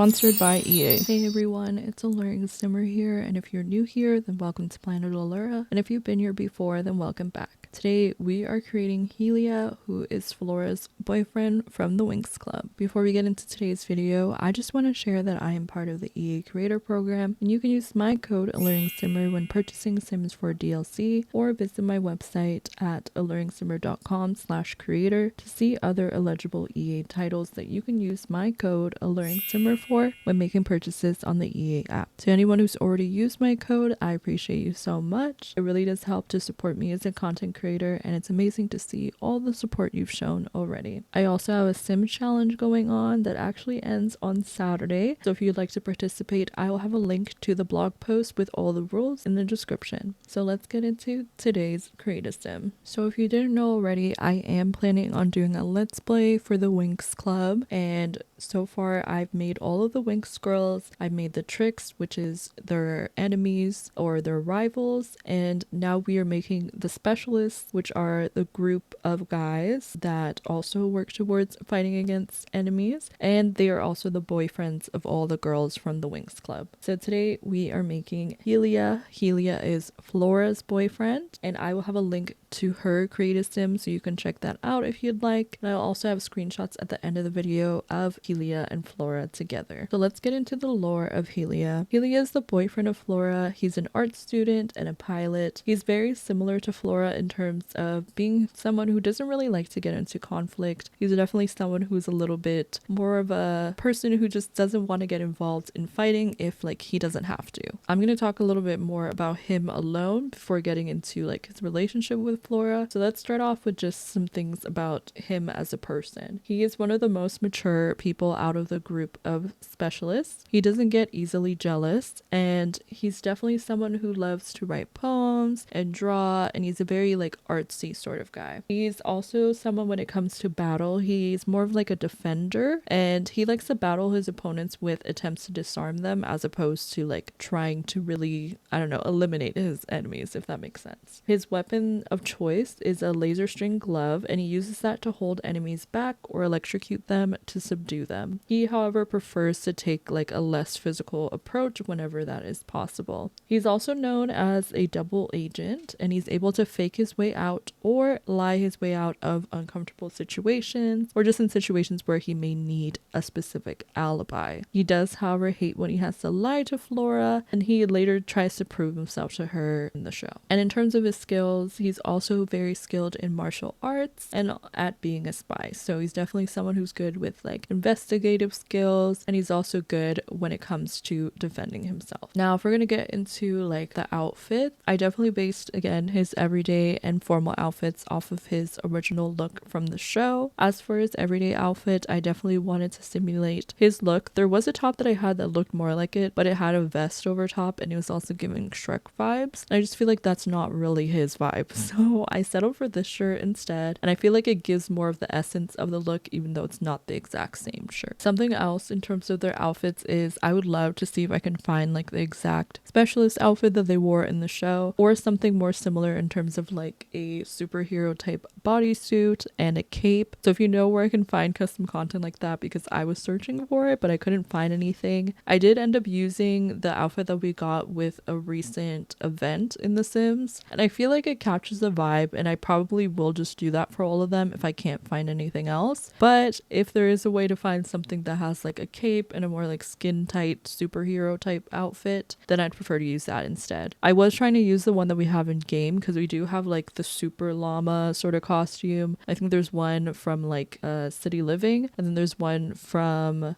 Sponsored by EA. Hey everyone, it's AlluringSimmer here, and if you're new here, then welcome to Planet Allura, and if you've been here before, then welcome back. Today, we are creating Helia, who is Flora's boyfriend from the Winx Club. Before we get into today's video, I just want to share that I am part of the EA Creator Program, and you can use my code AlluringSimmer when purchasing Sims 4 DLC, or visit my website at AlluringSimmer.com/creator to see other eligible EA titles that you can use my code AlluringSimmer for when making purchases on the EA app. To anyone who's already used my code, I appreciate you so much. It really does help to support me as a content creator, and it's amazing to see all the support you've shown already. I also have a sim challenge going on that actually ends on Saturday, so if you'd like to participate, I will have a link to the blog post with all the rules in the description. So let's get into today's creative sim. So if you didn't know already, I am planning on doing a let's play for the Winx Club, and so far I've made all of the Winx girls. I've made the Tricks, which is their enemies or their rivals, and now we are making the Specialists, which are the group of guys that also work towards fighting against enemies, and they are also the boyfriends of all the girls from the Winx Club. So today we are making Helia. Helia is Flora's boyfriend, and I will have a link to her creative sim so you can check that out if you'd like. And I'll also have screenshots at the end of the video of Helia and Flora together. So let's get into the lore of Helia. Helia is the boyfriend of Flora. He's an art student and a pilot. He's very similar to Flora in terms of being someone who doesn't really like to get into conflict. He's definitely someone who's a little bit more of a person who just doesn't want to get involved in fighting if like he doesn't have to. I'm going to talk a little bit more about him alone before getting into like his relationship with Flora. So let's start off with just some things about him as a person. He is one of the most mature people out of the group of specialists. He doesn't get easily jealous, and he's definitely someone who loves to write poems and draw, and he's a very like artsy sort of guy. He's also someone when it comes to battle, he's more of like a defender, and he likes to battle his opponents with attempts to disarm them as opposed to like trying to really, I don't know, eliminate his enemies, if that makes sense. His weapon of choice is a laser string glove, and he uses that to hold enemies back or electrocute them to subdue them. He, however, prefers to take like a less physical approach whenever that is possible. He's also known as a double agent, and he's able to fake his way out or lie his way out of uncomfortable situations, or just in situations where he may need a specific alibi. He does, however, hate when he has to lie to Flora, and he later tries to prove himself to her in the show. And in terms of his skills, he's also very skilled in martial arts and at being a spy. So he's definitely someone who's good with like investigative skills, and he's also good when it comes to defending himself. Now, if we're gonna get into like the outfit, I definitely based again his everyday and formal outfits off of his original look from the show. As for his everyday outfit, I definitely wanted to simulate his look. There was a top that I had that looked more like it, but it had a vest over top, and it was also giving Shrek vibes. I just feel like that's not really his vibe, so I settled for this shirt instead, and I feel like it gives more of the essence of the look even though it's not the exact same shirt. Something else in terms of their outfits is I would love to see if I can find like the exact specialist outfit that they wore in the show, or something more similar in terms of like a superhero type bodysuit and a cape. So if you know where I can find custom content like that, because I was searching for it but I couldn't find anything. I did end up using the outfit that we got with a recent event in The Sims, and I feel like it captures the vibe, and I probably will just do that for all of them if I can't find anything else. But if there is a way to find something that has like a cape and a more like skin tight superhero type outfit, then I'd prefer to use that instead. I was trying to use the one that we have in game, because we do have like the super llama sort of costume. I think there's one from like City Living, and then there's one from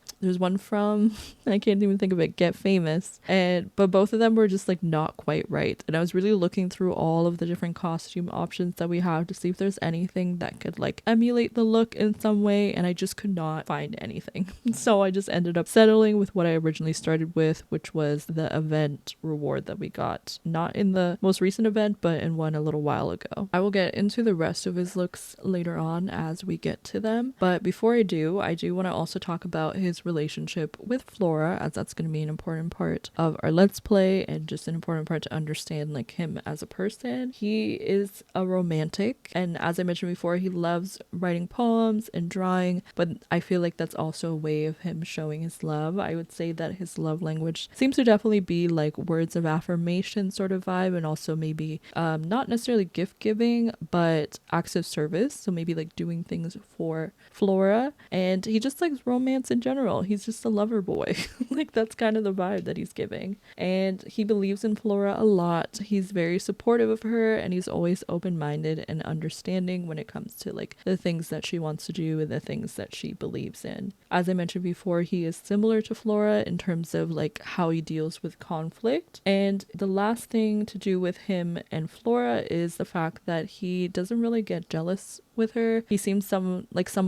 I can't even think of it, Get Famous, but both of them were just like not quite right, and I was really looking through all of the different costume options that we have to see if there's anything that could like emulate the look in some way, and I just could not find anything. So I just ended up settling with what I originally started with, which was the event reward that we got, not in the most recent event but in one a little while ago. I will get into the rest of his looks later on as we get to them, but before I do want to also talk about his relationship with Flora, as that's going to be an important part of our Let's Play and just an important part to understand like him as a person. He is a romantic, and as I mentioned before, he loves writing poems and drawing, but I feel like that's also a way of him showing his love. I would say that his love language seems to definitely be like words of affirmation sort of vibe, and also maybe not necessarily gift giving, but acts of service, so maybe like doing things for Flora. And he just likes romance in general. He's just a lover boy. Like that's kind of the vibe that he's giving, and he believes in Flora a lot. He's very supportive of her, and he's always open-minded and understanding when it comes to like the things that she wants to do and the things that she believes in. As I mentioned before, he is similar to Flora in terms of like how he deals with conflict. And the last thing to do with him and Flora is the fact that he doesn't really get jealous with her. He seems someone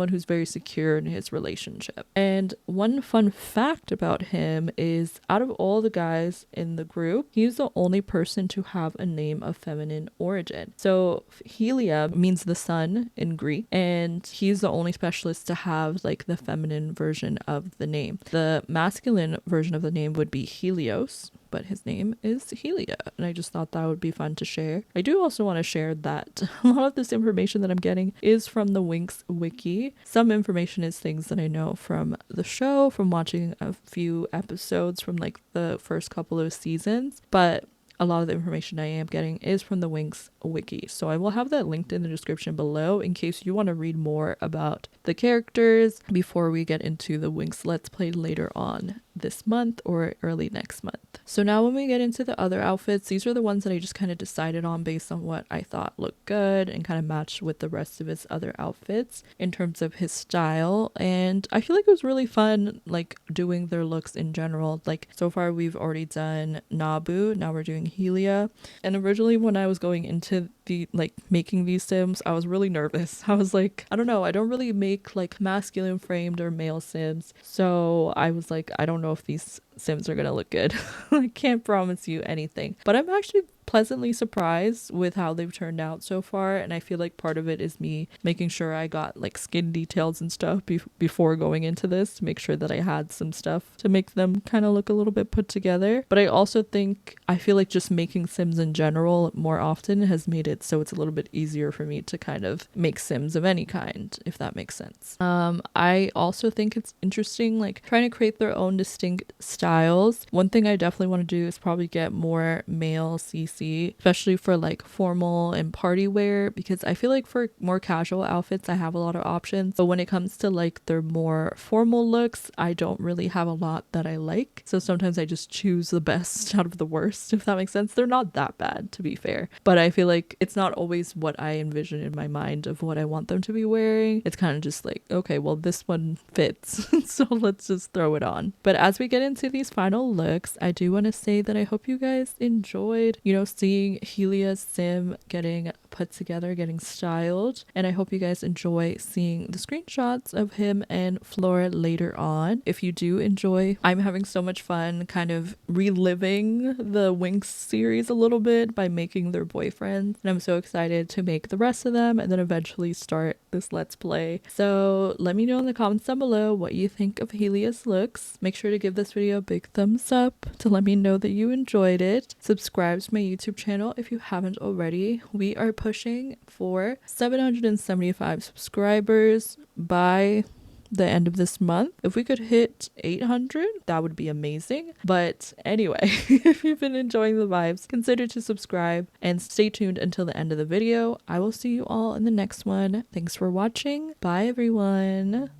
who's very secure in his relationship. And one fun fact about him is, out of all the guys in the group, he's the only person to have a name of feminine origin. So Helia means the sun in Greek, and he's the only specialist to have like the feminine version of the name. The masculine version of the name would be Helios, but his name is Helia, and I just thought that would be fun to share. I do also want to share that a lot of this information that I'm getting is from the Winx wiki. Some information is things that I know from the show, from watching a few episodes from like the first couple of seasons, but a lot of the information I am getting is from the Winx wiki. So I will have that linked in the description below in case you want to read more about the characters before we get into the Winx Let's Play later on this month or early next month. So now when we get into the other outfits, these are the ones that I just kind of decided on based on what I thought looked good and kind of matched with the rest of his other outfits in terms of his style. And I feel like it was really fun like doing their looks in general. Like so far we've already done Nabu, now we're doing Helia. And originally when I was going into the like making these sims, I was really nervous. I was like, I don't know, I don't really make like masculine framed or male sims, so I was like, I don't know if these sims are gonna look good. I can't promise you anything, but I'm actually pleasantly surprised with how they've turned out so far, and I feel like part of it is me making sure I got like skin details and stuff before going into this to make sure that I had some stuff to make them kind of look a little bit put together. But I also think I feel like just making sims in general more often has made it so it's a little bit easier for me to kind of make sims of any kind, if that makes sense. I also think it's interesting like trying to create their own distinct styles. One thing I definitely want to do is probably get more male CC, especially for like formal and party wear, because I feel like for more casual outfits I have a lot of options, but when it comes to like their more formal looks, I don't really have a lot that I like. So sometimes I just choose the best out of the worst, if that makes sense. They're not that bad, to be fair, but I feel like it's not always what I envision in my mind of what I want them to be wearing. It's kind of just like, okay, well this one fits so let's just throw it on. But as we get into these final looks, I do want to say that I hope you guys enjoyed, you know, seeing Helia's sim getting put together, getting styled, and I hope you guys enjoy seeing the screenshots of him and Flora later on. If you do enjoy, I'm having so much fun kind of reliving the Winx series a little bit by making their boyfriends, and I'm so excited to make the rest of them and then eventually start this Let's Play. So let me know in the comments down below what you think of Helia's looks. Make sure to give this video a big thumbs up to let me know that you enjoyed it. Subscribe to my YouTube channel if you haven't already. We are pushing for 775 subscribers by the end of this month. If we could hit 800, that would be amazing. But anyway, if you've been enjoying the vibes, consider to subscribe and stay tuned until the end of the video. I will see you all in the next one. Thanks for watching. Bye everyone.